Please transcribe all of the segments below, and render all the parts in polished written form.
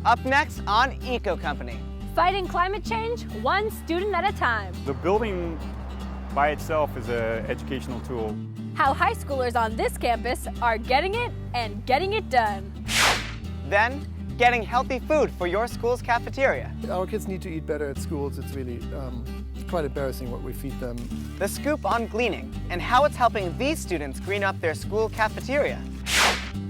Up next on Eco Company. Fighting climate change, one student at a time. The building by itself is an educational tool. How high schoolers on this campus are getting it and getting it done. Then, getting healthy food for your school's cafeteria. Our kids need to eat better at schools. It's really quite embarrassing what we feed them. The scoop on Gleaning and how it's helping these students green up their school cafeteria.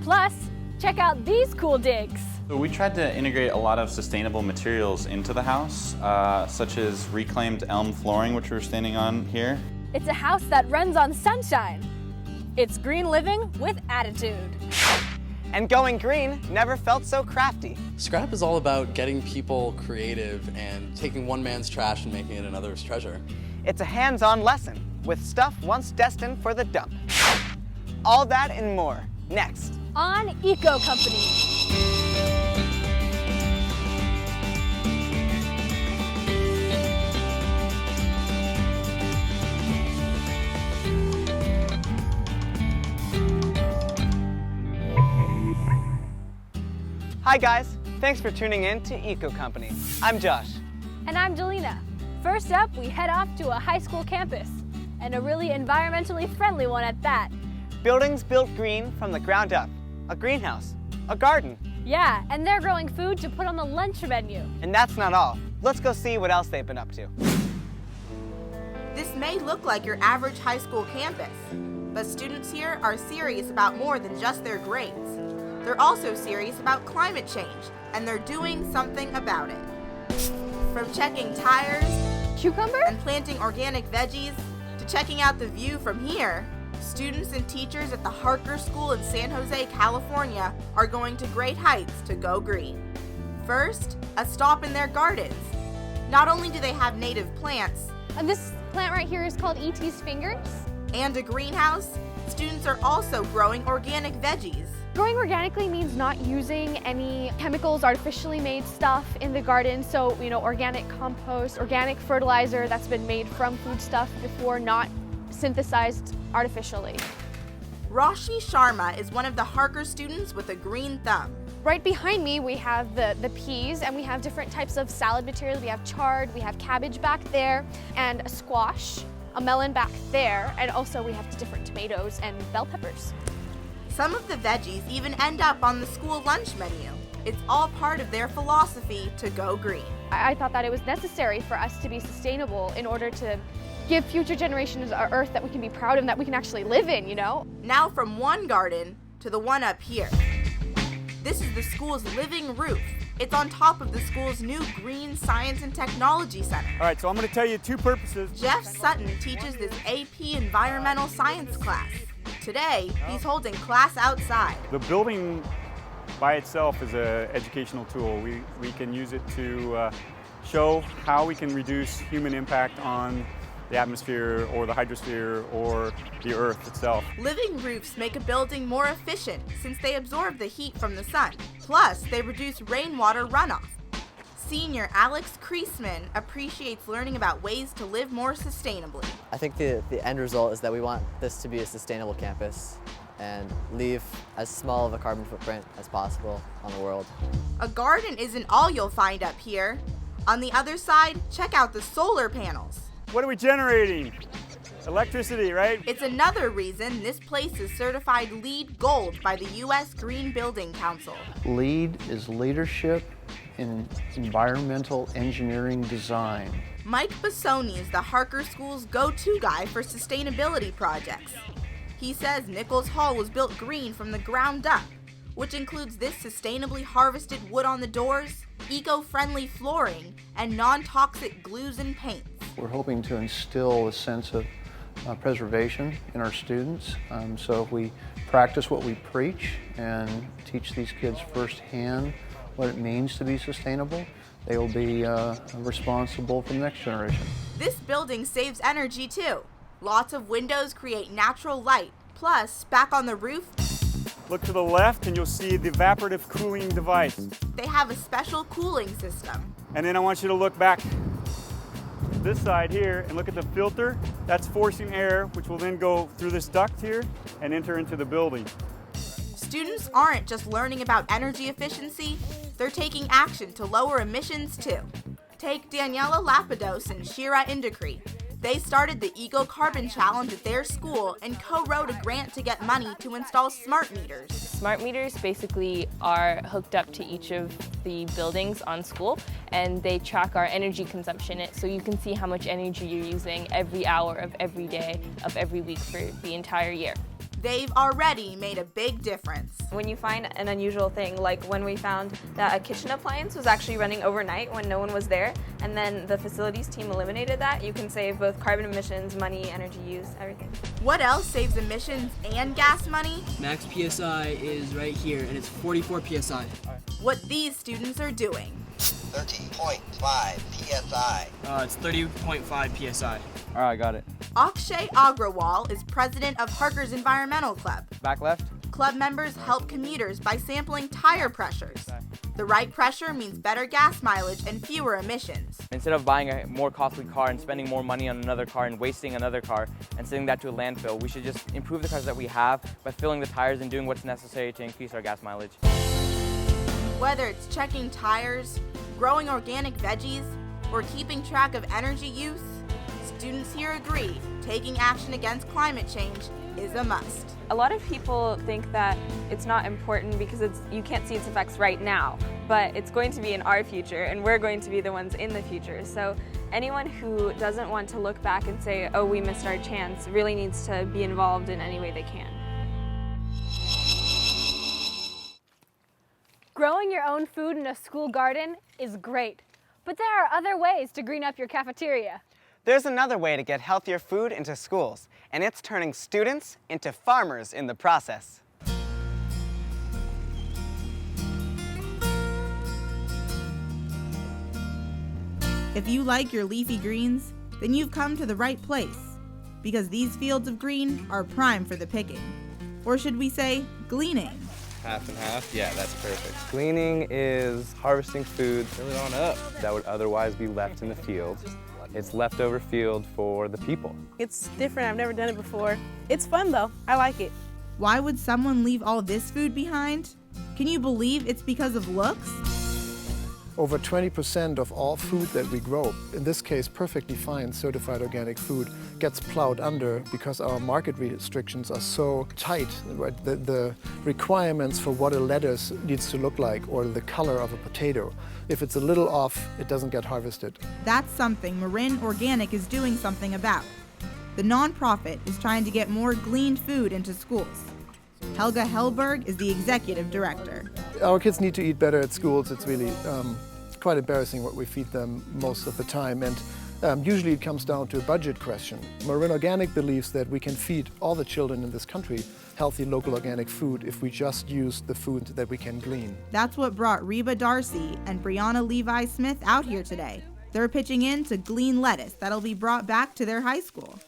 Plus, check out these cool digs. So we tried to integrate a lot of sustainable materials into the house, such as reclaimed elm flooring, which we're standing on here. It's a house that runs on sunshine. It's green living with attitude. And going green never felt so crafty. Scrap is all about getting people creative and taking one man's trash and making it another's treasure. It's a hands-on lesson with stuff once destined for the dump. All that and more, next. On Eco Company. Hi guys, thanks for tuning in to Eco Company. I'm Josh. And I'm Jelena. First up, we head off to a high school campus, and a really environmentally friendly one at that. Buildings built green from the ground up. A greenhouse, a garden. Yeah, and they're growing food to put on the lunch menu. And that's not all. Let's go see what else they've been up to. This may look like your average high school campus, but students here are serious about more than just their grades. They're also serious about climate change, and they're doing something about it. From checking tires, Cucumber? and planting organic veggies, to checking out the view from here, students and teachers at the Harker School in San Jose, California are going to great heights to go green. First, a stop in their gardens. Not only do they have native plants, And this plant right here is called E.T.'s fingers. and a greenhouse, students are also growing organic veggies. Growing organically means not using any chemicals, artificially made stuff in the garden. So, organic compost, organic fertilizer that's been made from food stuff before, not synthesized artificially. Roshni Sharma is one of the Harker students with a green thumb. Right behind me, we have the peas, and we have different types of salad materials. We have chard, we have cabbage back there, and a squash, a melon back there, and also we have different tomatoes and bell peppers. Some of the veggies even end up on the school lunch menu. It's all part of their philosophy to go green. I thought that it was necessary for us to be sustainable in order to give future generations an earth that we can be proud of and that we can actually live in, Now from one garden to the one up here. This is the school's living roof. It's on top of the school's new Green Science and Technology Center. All right, so I'm going to tell you two purposes. Jeff Sutton teaches this AP Environmental Science class. Today, he's holding class outside. The building by itself is an educational tool. We can use it to show how we can reduce human impact on the atmosphere or the hydrosphere or the earth itself. Living roofs make a building more efficient since they absorb the heat from the sun. Plus, they reduce rainwater runoff. Senior Alex Kreisman appreciates learning about ways to live more sustainably. I think the end result is that we want this to be a sustainable campus and leave as small of a carbon footprint as possible on the world. A garden isn't all you'll find up here. On the other side, check out the solar panels. What are we generating? Electricity, right? It's another reason this place is certified LEED Gold by the U.S. Green Building Council. LEED is leadership in environmental engineering design. Mike Bassoni is the Harker School's go-to guy for sustainability projects. He says Nichols Hall was built green from the ground up, which includes this sustainably harvested wood on the doors, eco-friendly flooring, and non-toxic glues and paints. We're hoping to instill a sense of preservation in our students. So if we practice what we preach and teach these kids firsthand what it means to be sustainable, they will be responsible for the next generation. This building saves energy too. Lots of windows create natural light. Plus, back on the roof, Look to the left and you'll see the evaporative cooling device. they have a special cooling system. And then I want you to look back this side here and look at the filter. That's forcing air, which will then go through this duct here and enter into the building. Students aren't just learning about energy efficiency, they're taking action to lower emissions too. Take Daniela Lapidos and Shira Indukri. They started the Eco Carbon Challenge at their school and co-wrote a grant to get money to install smart meters. Smart meters basically are hooked up to each of the buildings on school, and they track our energy consumption, so you can see how much energy you're using every hour of every day of every week for the entire year. They've already made a big difference. When you find an unusual thing, like when we found that a kitchen appliance was actually running overnight when no one was there, and then the facilities team eliminated that, you can save both carbon emissions, money, energy use, everything. What else saves emissions and gas money? Max PSI is right here, and it's 44 PSI. What these students are doing. 30.5 PSI. It's 30.5 PSI. All right, got it. Akshay Agrawal is president of Harker's Environmental Club. Back left. Club members help commuters by sampling tire pressures. The right pressure means better gas mileage and fewer emissions. Instead of buying a more costly car and spending more money on another car and wasting another car and sending that to a landfill, we should just improve the cars that we have by filling the tires and doing what's necessary to increase our gas mileage. Whether it's checking tires, growing organic veggies, or keeping track of energy use, students here agree taking action against climate change is a must. A lot of people think that it's not important because you can't see its effects right now, but it's going to be in our future, and we're going to be the ones in the future. So anyone who doesn't want to look back and say, oh, we missed our chance, really needs to be involved in any way they can. Growing your own food in a school garden is great, but there are other ways to green up your cafeteria. There's another way to get healthier food into schools, and it's turning students into farmers in the process. If you like your leafy greens, then you've come to the right place, because these fields of green are prime for the picking. Or should we say, gleaning? Half and half? Yeah, that's perfect. Gleaning is harvesting food that would otherwise be left in the field. It's leftover field for the people. It's different. I've never done it before. It's fun though. I like it. Why would someone leave all this food behind? Can you believe it's because of looks? Over 20% of all food that we grow, in this case perfectly fine certified organic food, gets plowed under because our market restrictions are so tight. Right? The requirements for what a lettuce needs to look like or the color of a potato, if it's a little off, it doesn't get harvested. That's something Marin Organic is doing something about. The nonprofit is trying to get more gleaned food into schools. Helga Hellberg is the executive director. Our kids need to eat better at schools. It's really quite embarrassing what we feed them most of the time, and usually it comes down to a budget question. Marin Organic believes that we can feed all the children in this country healthy local organic food if we just use the food that we can glean. That's what brought Reba Darcy and Brianna Levi Smith out here today. They're pitching in to glean lettuce that'll be brought back to their high school.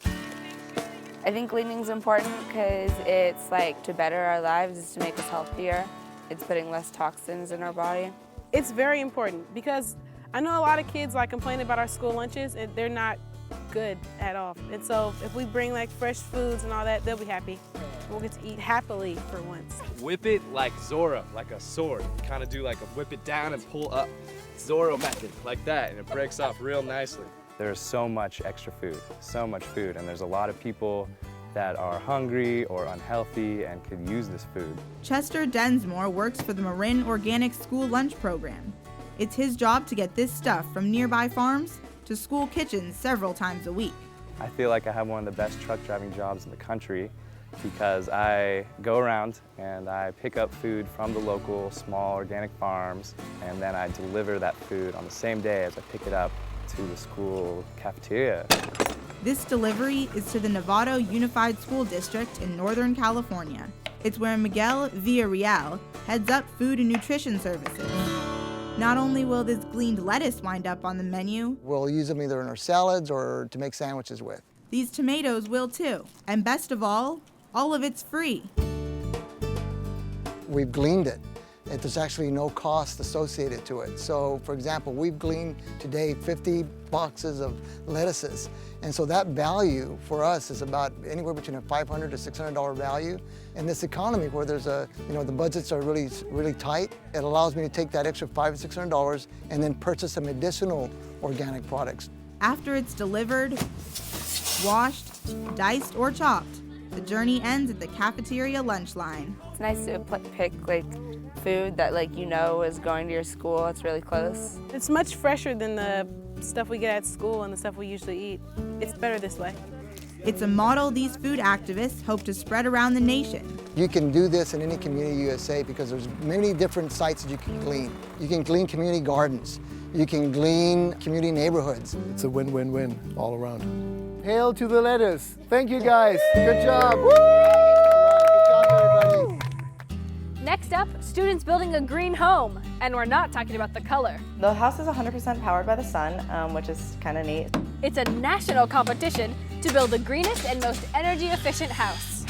I think gleaning's important because it's like to better our lives, it's to make us healthier. It's putting less toxins in our body. It's very important because I know a lot of kids like complain about our school lunches and they're not good at all. And so if we bring like fresh foods and all that, they'll be happy. We'll get to eat happily for once. Whip it like Zorro, like a sword. Kind of do like a whip it down and pull up. Zorro method, like that, and it breaks off real nicely. There's so much extra food, and there's a lot of people that are hungry or unhealthy and could use this food. Chester Densmore works for the Marin Organic School Lunch Program. It's his job to get this stuff from nearby farms to school kitchens several times a week. I feel like I have one of the best truck driving jobs in the country because I go around and I pick up food from the local small organic farms, and then I deliver that food on the same day as I pick it up to the school cafeteria. This delivery is to the Novato Unified School District in Northern California. It's where Miguel Villarreal heads up food and nutrition services. Not only will this gleaned lettuce wind up on the menu, we'll use them either in our salads or to make sandwiches with. These tomatoes will too. And best of all of it's free. We've gleaned it. There's actually no cost associated to it. So, for example, we've gleaned today 50 boxes of lettuces. And so that value for us is about anywhere between a $500 to $600 value. In this economy where there's the budgets are really tight, it allows me to take that extra $500 to $600 and then purchase some additional organic products. After it's delivered, washed, diced, or chopped, the journey ends at the cafeteria lunch line. It's nice to pick food that is going to your school. It's really close. It's much fresher than the stuff we get at school and the stuff we usually eat. It's better this way. It's a model these food activists hope to spread around the nation. You can do this in any community USA because there's many different sites that you can glean. You can glean community gardens. You can glean community neighborhoods. It's a win-win-win all around. Hail to the lettuce. Thank you guys. Good job. Woo! Good job, everybody. Next up, students building a green home. And we're not talking about the color. The house is 100% powered by the sun, which is kind of neat. It's a national competition to build the greenest and most energy efficient house.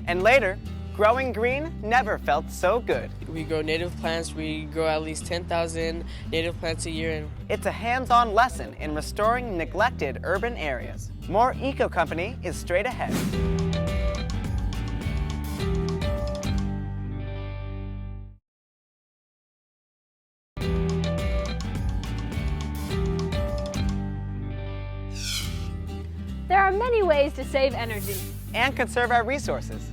And later, growing green never felt so good. We grow native plants. We grow at least 10,000 native plants a year. It's a hands-on lesson in restoring neglected urban areas. More Eco Company is straight ahead. There are many ways to save energy and conserve our resources.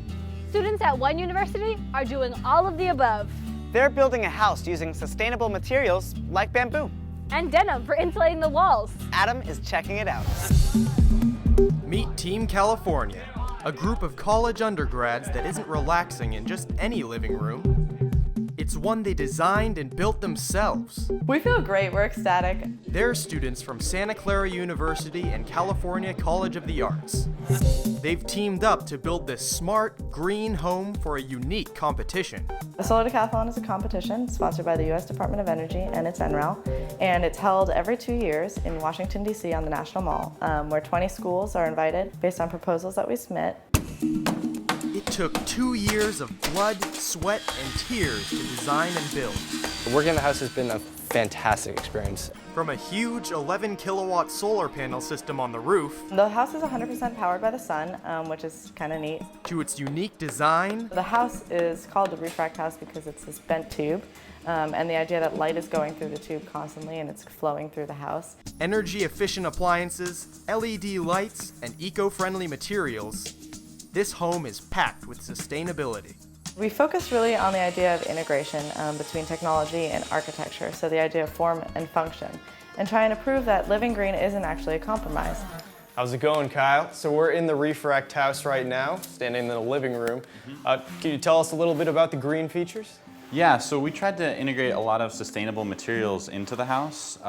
Students at one university are doing all of the above. They're building a house using sustainable materials like bamboo. And denim for insulating the walls. Adam is checking it out. Meet Team California, a group of college undergrads that isn't relaxing in just any living room. It's one they designed and built themselves. We feel great, we're ecstatic. They're students from Santa Clara University and California College of the Arts. They've teamed up to build this smart, green home for a unique competition. The Solar Decathlon is a competition sponsored by the U.S. Department of Energy and its NREL, and it's held every 2 years in Washington, D.C. on the National Mall, where 20 schools are invited based on proposals that we submit. It took 2 years of blood, sweat, and tears to design and build. Working in the house has been a fantastic experience. From a huge 11 kilowatt solar panel system on the roof. The house is 100% powered by the sun, which is kind of neat. To its unique design. The house is called a refract house because it's this bent tube. And the idea that light is going through the tube constantly and it's flowing through the house. Energy efficient appliances, LED lights, and eco-friendly materials. This home is packed with sustainability. We focus really on the idea of integration between technology and architecture, so the idea of form and function, and trying to prove that living green isn't actually a compromise. How's it going, Kyle? So we're in the refract house right now, standing in the living room. Can you tell us a little bit about the green features? Yeah, so we tried to integrate a lot of sustainable materials into the house,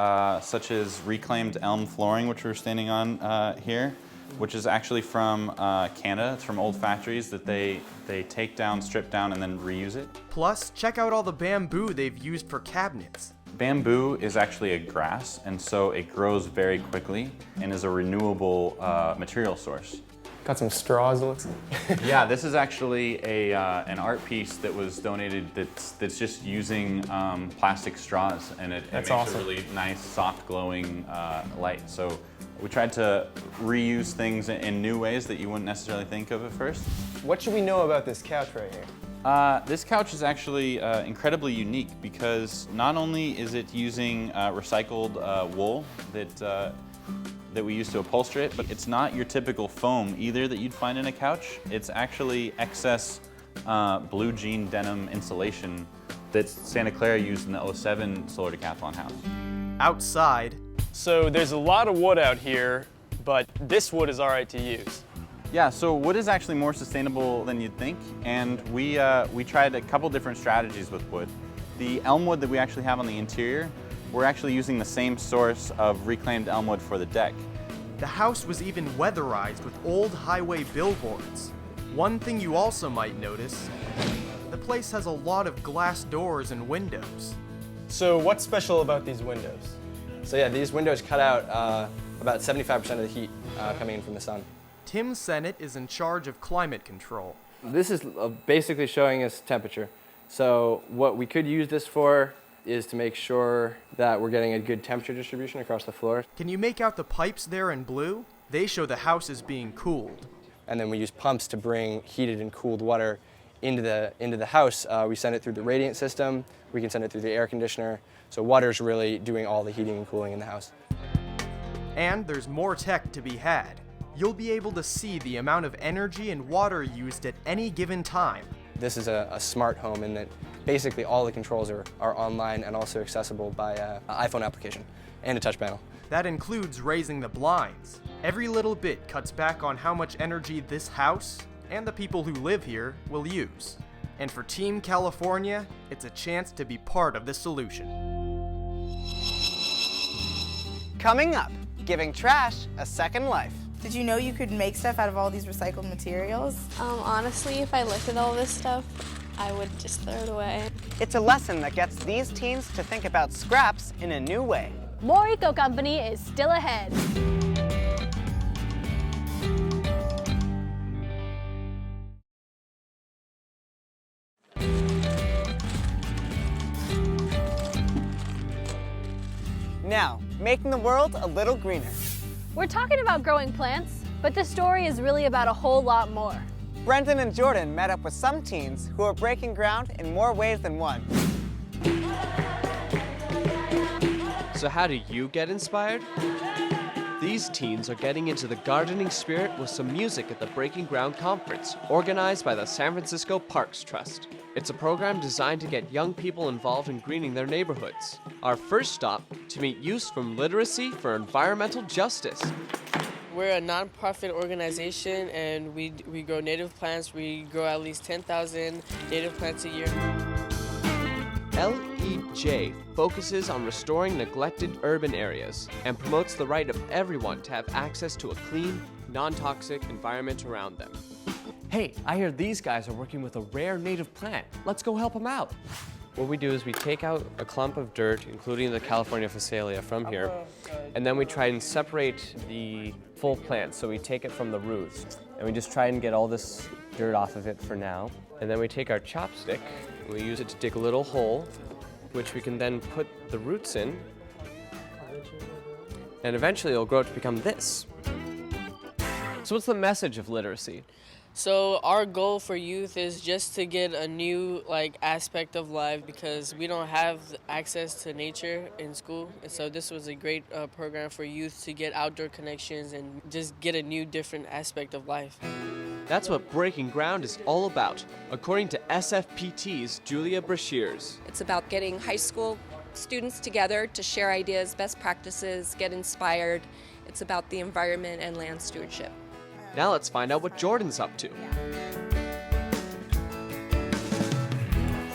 such as reclaimed elm flooring, which we're standing on here, which is actually from Canada. It's from old factories that they take down, strip down, and then reuse it. Plus, check out all the bamboo they've used for cabinets. Bamboo is actually a grass, and so it grows very quickly and is a renewable material source. Got some straws, it looks like. Yeah, this is actually an art piece that was donated that's just using plastic straws, and it makes awesome. a really nice, soft, glowing light. So we tried to reuse things in new ways that you wouldn't necessarily think of at first. What should we know about this couch right here? This couch is actually incredibly unique because not only is it using recycled wool that we use to upholster it, but it's not your typical foam either that you'd find in a couch. It's actually excess blue jean denim insulation that Santa Clara used in the 07 Solar Decathlon house. Outside. So there's a lot of wood out here, but this wood is all right to use. Yeah, so wood is actually more sustainable than you'd think, and we tried a couple different strategies with wood. The elm wood that we actually have on the interior, we're actually using the same source of reclaimed elm wood for the deck. The house was even weatherized with old highway billboards. One thing you also might notice, the place has a lot of glass doors and windows. So what's special about these windows? So yeah, these windows cut out about 75% of the heat coming in from the sun. Tim Sennett is in charge of climate control. This is basically showing us temperature. So what we could use this for is to make sure that we're getting a good temperature distribution across the floor. Can you make out the pipes there in blue? They show the house is being cooled. And then we use pumps to bring heated and cooled water into the house. We send it through the radiant system. We can send it through the air conditioner. So water's really doing all the heating and cooling in the house. And there's more tech to be had. You'll be able to see the amount of energy and water used at any given time. This is a smart home in that basically all the controls are online and also accessible by an iPhone application and a touch panel. That includes raising the blinds. Every little bit cuts back on how much energy this house and the people who live here will use. And for Team California, it's a chance to be part of the solution. Coming up, giving trash a second life. Did you know you could make stuff out of all these recycled materials? Honestly, if I looked at all this stuff, I would just throw it away. It's a lesson that gets these teens to think about scraps in a new way. More Eco Company is still ahead. Now, making the world a little greener. We're talking about growing plants, but this story is really about a whole lot more. Brendan and Jordan met up with some teens who are breaking ground in more ways than one. So how do you get inspired? These teens are getting into the gardening spirit with some music at the Breaking Ground Conference, organized by the San Francisco Parks Trust. It's a program designed to get young people involved in greening their neighborhoods. Our first stop, to meet youth from Literacy for Environmental Justice. We're a nonprofit organization, and we grow native plants. We grow at least 10,000 native plants a year. LEJ focuses on restoring neglected urban areas and promotes the right of everyone to have access to a clean, non-toxic environment around them. Hey, I hear these guys are working with a rare native plant. Let's go help them out. What we do is we take out a clump of dirt, including the California Phacelia from here, and then we try and separate the full plant. So we take it from the roots, and we just try and get all this dirt off of it for now. And then we take our chopstick, we use it to dig a little hole, which we can then put the roots in, and eventually it'll grow to become this. So what's the message of literacy? So our goal for youth is just to get a new aspect of life, because we don't have access to nature in school. And so this was a great program for youth to get outdoor connections and just get a new different aspect of life. That's what Breaking Ground is all about, according to SFPT's Julia Brashears. It's about getting high school students together to share ideas, best practices, get inspired. It's about the environment and land stewardship. Now let's find out what Jordan's up to.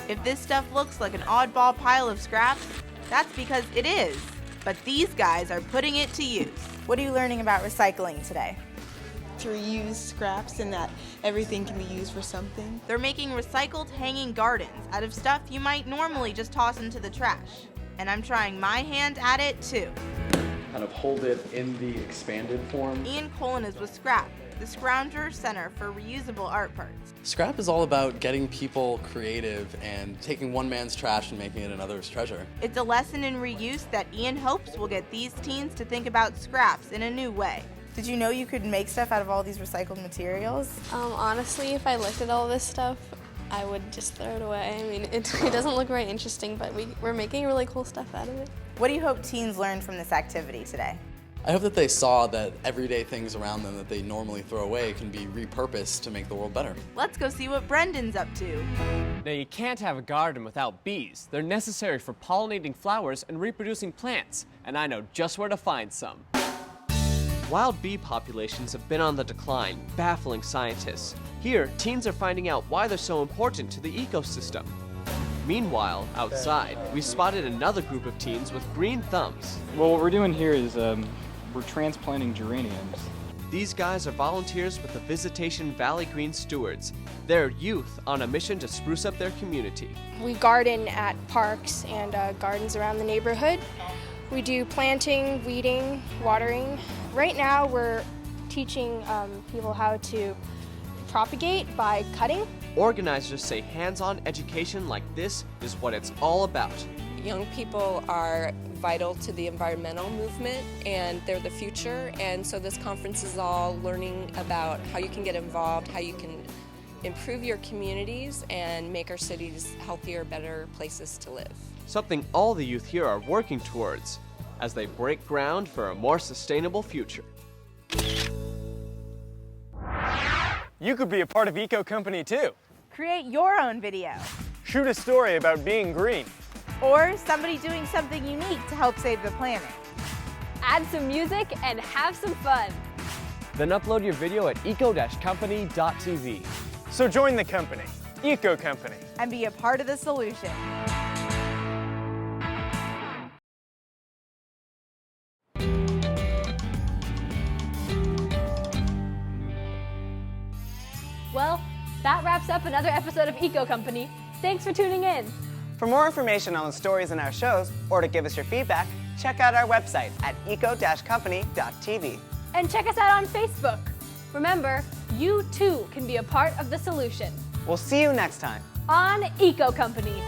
If this stuff looks like an oddball pile of scraps, that's because it is. But these guys are putting it to use. What are you learning about recycling today? To reuse scraps and that everything can be used for something. They're making recycled hanging gardens out of stuff you might normally just toss into the trash. And I'm trying my hand at it too. Kind of hold it in the expanded form. Ian Colin is with Scrap, the Scrounger Center for Reusable Art Parts. Scrap is all about getting people creative and taking one man's trash and making it another's treasure. It's a lesson in reuse that Ian hopes will get these teens to think about scraps in a new way. Did you know you could make stuff out of all these recycled materials? Honestly, if I looked at all this stuff, I would just throw it away. I mean, it doesn't look very interesting, but we're making really cool stuff out of it. What do you hope teens learned from this activity today? I hope that they saw that everyday things around them that they normally throw away can be repurposed to make the world better. Let's go see what Brendan's up to. Now, you can't have a garden without bees. They're necessary for pollinating flowers and reproducing plants, and I know just where to find some. Wild bee populations have been on the decline, baffling scientists. Here, teens are finding out why they're so important to the ecosystem. Meanwhile, outside, we spotted another group of teens with green thumbs. Well, what we're doing here is we're transplanting geraniums. These guys are volunteers with the Visitation Valley Green Stewards. They're youth on a mission to spruce up their community. We garden at parks and gardens around the neighborhood. We do planting, weeding, watering. Right now we're teaching people how to propagate by cutting. Organizers say hands-on education like this is what it's all about. Young people are vital to the environmental movement and they're the future, and so this conference is all learning about how you can get involved, how you can improve your communities and make our cities healthier, better places to live. Something all the youth here are working towards as they break ground for a more sustainable future. You could be a part of Eco Company too. Create your own video. Shoot a story about being green. Or somebody doing something unique to help save the planet. Add some music and have some fun. Then upload your video at eco-company.tv. So join the company, Eco Company. And be a part of the solution. Well, that wraps up another episode of Eco Company. Thanks for tuning in. For more information on the stories in our shows, or to give us your feedback, check out our website at eco-company.tv. And check us out on Facebook. Remember, you too can be a part of the solution. We'll see you next time on Eco Company.